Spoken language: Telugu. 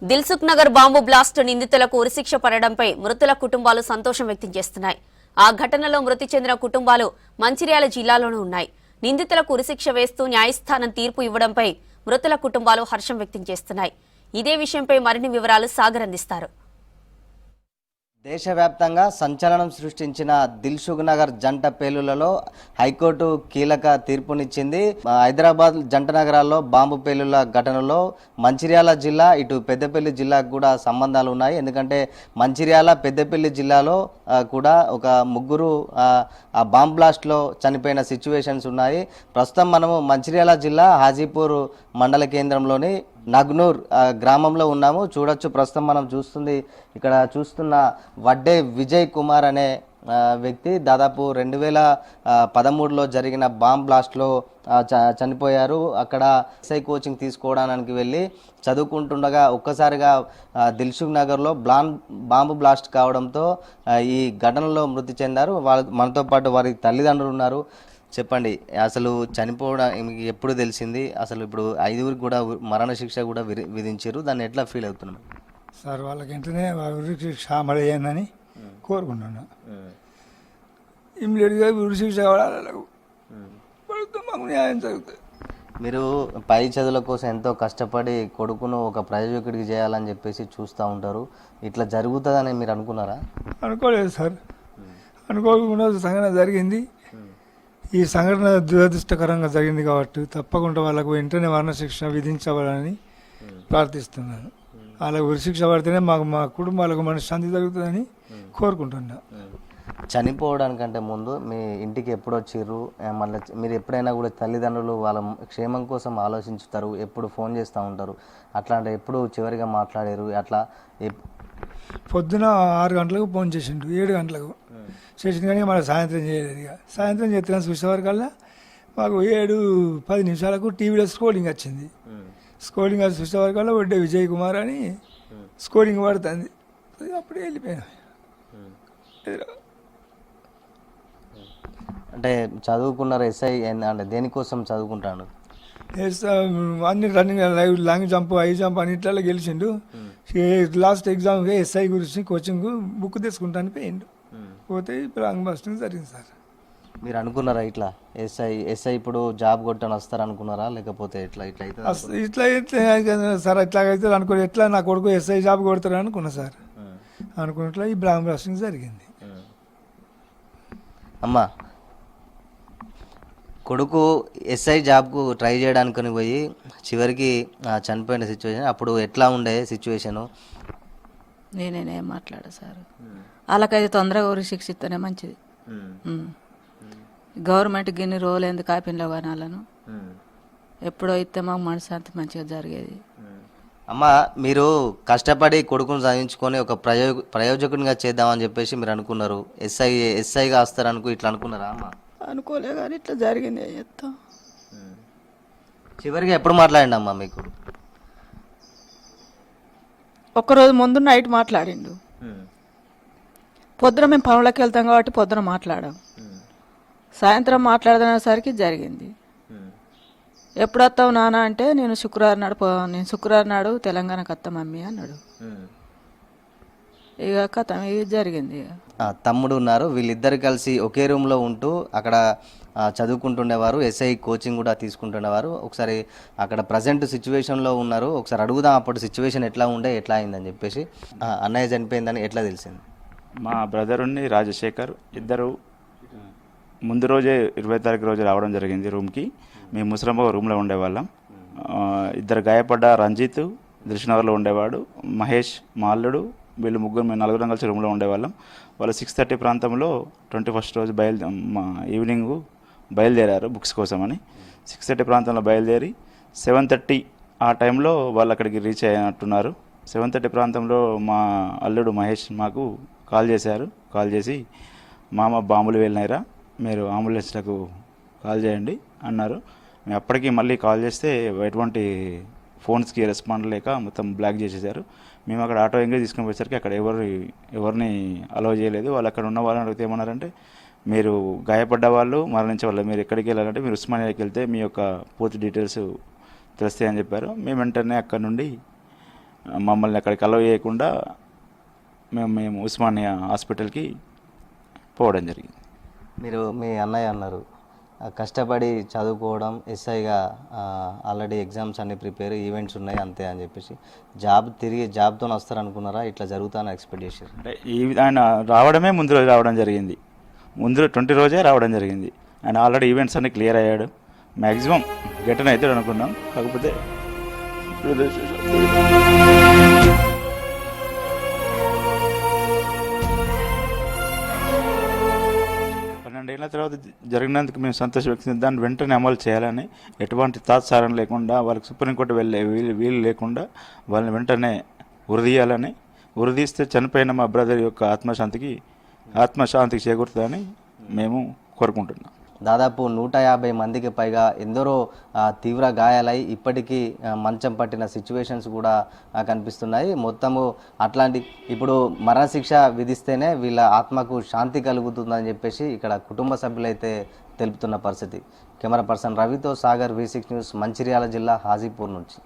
దిల్సుఖ్ నగర్ బాంబు బ్లాస్ట్ నిందితులకు ఉరిశిక్ష పడడంపై మృతుల కుటుంబాలు సంతోషం వ్యక్తం చేస్తున్నాయి. ఆ ఘటనలో మృతి చెందిన కుటుంబాలు మంచిర్యాల జిల్లాలోనూ ఉన్నాయి. నిందితులకు ఉరిశిక్ష వేస్తూ న్యాయస్థానం తీర్పు ఇవ్వడంపై మృతుల కుటుంబాలు హర్షం వ్యక్తం చేస్తున్నాయి. ఇదే విషయంపై మరిన్ని వివరాలు సాగర్ అందిస్తారు. దేశవ్యాప్తంగా సంచలనం సృష్టించిన దిల్సుఖ్ నగర్ జంట పేలులలో హైకోర్టు కీలక తీర్పునిచ్చింది. హైదరాబాద్ జంట నగరాల్లో బాంబు పేలుల ఘటనలో మంచిర్యాల జిల్లా ఇటు పెద్దపల్లి జిల్లాకు కూడా సంబంధాలు ఉన్నాయి. ఎందుకంటే మంచిర్యాల పెద్దపల్లి జిల్లాలో కూడా ఒక ముగ్గురు ఆ బాంబ్ బ్లాస్ట్లో చనిపోయిన సిచ్యువేషన్స్ ఉన్నాయి. ప్రస్తుతం మనము మంచిర్యాల జిల్లా హాజీపూర్ మండల కేంద్రంలోని నగ్నూర్ గ్రామంలో ఉన్నాము. చూడొచ్చు, ప్రస్తుతం మనం ఇక్కడ చూస్తున్న వడ్డే విజయ్ కుమార్ అనే వ్యక్తి దాదాపు 2013లో జరిగిన బాంబ్ బ్లాస్ట్లో చనిపోయారు. అక్కడ ఎస్ఐ కోచింగ్ తీసుకోవడానికి వెళ్ళి చదువుకుంటుండగా ఒక్కసారిగా దిల్సుఖ్ నగర్లో బాంబు బ్లాస్ట్ కావడంతో ఈ ఘటనలో మృతి చెందారు. మనతో పాటు వారి తల్లిదండ్రులు ఉన్నారు. చెప్పండి, అసలు చనిపోవడం ఎప్పుడు తెలిసింది? అసలు ఇప్పుడు 5గురికి కూడా మరణశిక్ష కూడా విధించారు. దాన్ని ఎట్లా ఫీల్ అవుతున్నాం సార్? వాళ్ళకి వెంటనే ఉరిశిక్ష అమలు చేయండి కోరుకుంటున్నా. ఇమ్మీడియట్గా ఉరిశిక్ష మాకు న్యాయం జరుగుతుంది. మీరు పై చదువుల కోసం ఎంతో కష్టపడి కొడుకును ఒక ప్రయోజకుడికి చేయాలని చెప్పేసి చూస్తూ ఉంటారు. ఇట్లా జరుగుతుందని మీరు అనుకున్నారా? అనుకోలేదు సార్, అనుకోకుండా సంఘటన జరిగింది. ఈ సంఘటన దురదృష్టకరంగా జరిగింది కాబట్టి తప్పకుండా వాళ్ళకు వెంటనే మరణశిక్ష విధించవాలని ప్రార్థిస్తున్నాను. వాళ్ళకు ఉరిశిక్ష పడితేనే మా కుటుంబాలకు మనశ్శాంతి జరుగుతుందని కోరుకుంటున్నా. చనిపోవడానికంటే ముందు మీ ఇంటికి ఎప్పుడు వచ్చిర్రు? మళ్ళీ మీరు ఎప్పుడైనా కూడా తల్లిదండ్రులు వాళ్ళ క్షేమం కోసం ఆలోచించుతారు, ఎప్పుడు ఫోన్ చేస్తూ ఉంటారు. అట్లాంటి ఎప్పుడు చివరిగా మాట్లాడారు? అట్లా పొద్దున 6 గంటలకు ఫోన్ చేసిండు, 7 గంటలకు చేసిండు, కానీ మళ్ళీ సాయంత్రం చేయలేదు. ఇక సాయంత్రం చేస్తున్నాను చూసేవారికల్లా మాకు 7-10 నిమిషాలకు టీవీలో స్క్రోలింగ్ వచ్చింది. స్క్రోలింగ్ అది చూసేవారికల్లా వడ్డే విజయ్ కుమార్ అని స్క్రోలింగ్ పడుతుంది. అప్పుడే వెళ్ళిపోయాను. అంటే చదువుకున్నారు ఎస్ఐ అంటే దేనికోసం చదువుకుంటాను? అన్ని running, long jump, high jump అన్నిట్లలో గెలిచిండు. లాస్ట్ ఎగ్జామ్కి ఎస్ఐ గురించి కోచింగ్ బుక్ తీసుకుంటాను పోయిండు. పోతే ఇప్పుడు లాంగ్ బాస్టింగ్ జరిగింది సార్. మీరు అనుకున్నారా ఇట్లా ఎస్ఐ ఇప్పుడు జాబ్ కొట్టని వస్తారు అనుకున్నారా? లేకపోతే ఇట్లా సార్ ఇట్లాగైతే అనుకో, ఎట్లా నా కొడుకు ఎస్ఐ జాబ్ కొడతారు అనుకున్నా సార్. అనుకున్నట్లా ఈ లాంగ్ బాస్టింగ్ జరిగింది. అమ్మా, కొడుకు ఎస్ఐ జాబ్కు ట్రై చేయడానికి పోయి చివరికి చనిపోయిన సిచ్యువేషన్, అప్పుడు ఎట్లా ఉండే సిచ్యువేషను? నేనేం మాట్లాడా సార్. వాళ్ళకైతే తొందరగా ఉరిశిక్ష ఇస్తేనే మంచిది. గవర్నమెంట్ గిన్ని రోజులు ఎందుకు ఆపిన్లో కొనాలను? ఎప్పుడో ఇస్తే మాకు మనశ్శాంతి మంచిగా జరిగేది. అమ్మ, మీరు కష్టపడి కొడుకును చదివించుకొని ఒక ప్రయోజకునిగా చేద్దామని చెప్పేసి మీరు అనుకున్నారు. ఎస్ఐగా వస్తారు ఇట్లా అనుకున్నారా అమ్మ? అనుకోలే, కానీ ఇట్లా జరిగింది. ఏం చెప్తాం? చివరిగా ఎప్పుడు మాట్లాడండి అమ్మా మీకు? ఒక్కరోజు ముందు నైట్ మాట్లాడిండు. పొద్దున మేము పనులకు వెళ్తాం కాబట్టి పొద్దున మాట్లాడాం. సాయంత్రం మాట్లాడదనేసరికి జరిగింది. ఎప్పుడు వస్తావు నాన్న అంటే నేను శుక్రవారం నాడు తెలంగాణకు వస్తా మమ్మీ అన్నాడు. ఇక కథ ఇది జరిగింది. తమ్ముడు ఉన్నారు, వీళ్ళిద్దరు కలిసి ఒకే రూమ్లో ఉంటూ అక్కడ చదువుకుంటుండేవారు, ఎస్ఐ కోచింగ్ కూడా తీసుకుంటుండేవారు. ఒకసారి అక్కడ ప్రజెంట్ సిచ్యువేషన్లో ఉన్నారు, ఒకసారి అడుగుదాం అప్పుడు సిచ్యువేషన్ ఎట్లా అయిందని చెప్పేసి. అన్నయ్య చనిపోయిందని ఎట్లా తెలిసింది? మా బ్రదర్ ఉండి రాజశేఖర్ ఇద్దరు ముందు రోజే 20 తారీఖు రోజు రావడం జరిగింది రూమ్కి. మేము ముసలమ్మ రూమ్లో ఉండేవాళ్ళం. ఇద్దరు గాయపడ్డ రంజిత్ దిల్సుఖ్నగర్లో ఉండేవాడు, మహేష్ మా అల్లుడు, వీళ్ళు మేము 4 కలిసి రూమ్లో ఉండేవాళ్ళం. వాళ్ళు 6:30 ప్రాంతంలో 21st రోజు ఈవినింగ్ బయలుదేరారు బుక్స్ కోసమని. 6:30 ప్రాంతంలో బయలుదేరి 7:30 ఆ టైంలో వాళ్ళు అక్కడికి రీచ్ అయినట్టున్నారు. 7:30 ప్రాంతంలో మా అల్లుడు మహేష్ మాకు కాల్ చేసి మామ బాంబులు వెళ్ళినాయిరా, మీరు అంబులెన్స్లకు కాల్ చేయండి అన్నారు. మేము అప్పటికి మళ్ళీ కాల్ చేస్తే ఎటువంటి ఫోన్స్కి రెస్పాండ్ లేక మొత్తం బ్లాక్ చేసేసారు. మేము అక్కడ ఆటో ఎంగేజ్ తీసుకుని పోయేసరికి అక్కడ ఎవరిని అలౌ చేయలేదు. వాళ్ళు అక్కడ ఉన్న వాళ్ళని అడిగితే ఏమన్నారంటే, మీరు గాయపడ్డ వాళ్ళు మరణించే వాళ్ళు, మీరు ఎక్కడికి వెళ్ళాలంటే మీరు ఉస్మానియాకి వెళ్తే మీ యొక్క పూర్తి డీటెయిల్స్ తెలుస్తాయి అని చెప్పారు. మేము వెంటనే అక్కడ నుండి మమ్మల్ని అక్కడికి అలవ్ చేయకుండా మేము ఉస్మానియా హాస్పిటల్కి పోవడం జరిగింది. మీరు మీ అన్నయ్య అన్నారు కష్టపడి చదువుకోవడం ఎస్ఐగా ఆల్రెడీ ఎగ్జామ్స్ అన్ని ప్రిపేర్ ఈవెంట్స్ ఉన్నాయి అంతే అని చెప్పేసి జాబ్తో వస్తారనుకున్నారా? ఇట్లా జరుగుతాను ఎక్స్పెక్ట్ చేశారు? అంటే ఆయన రావడమే ముందు రోజు రావడం జరిగింది, ముందు 20 రోజే రావడం జరిగింది. ఆయన ఆల్రెడీ ఈవెంట్స్ అన్ని క్లియర్ అయ్యాడు, మ్యాక్సిమం గెటన్ అవుతాడు అనుకున్నాం. కాకపోతే 12 ఏళ్ళ తర్వాత జరిగినందుకు మేము సంతోషం వ్యక్తం, దాన్ని వెంటనే అమలు చేయాలని, ఎటువంటి తాత్సారం లేకుండా, వాళ్ళకి సుప్రీంకోర్టు వెళ్ళే వీలు లేకుండా వాళ్ళని వెంటనే ఉరిదీయాలని, ఉరిదీస్తే చనిపోయిన మా బ్రదర్ యొక్క ఆత్మశాంతికి చేకూరుతుందని మేము కోరుకుంటున్నాం. దాదాపు 150 మందికి పైగా ఎందరో తీవ్ర గాయాలై ఇప్పటికీ మంచం పట్టిన సిచ్యువేషన్స్ కూడా కనిపిస్తున్నాయి. మొత్తము అట్లాంటి ఇప్పుడు మరణశిక్ష విధిస్తేనే వీళ్ళ ఆత్మకు శాంతి కలుగుతుందని చెప్పేసి ఇక్కడ కుటుంబ సభ్యులైతే తెలుపుతున్న పరిస్థితి. కెమెరా పర్సన్ రవితో సాగర్, V6 న్యూస్, మంచిర్యాల జిల్లా హాజీపూర్ నుంచి.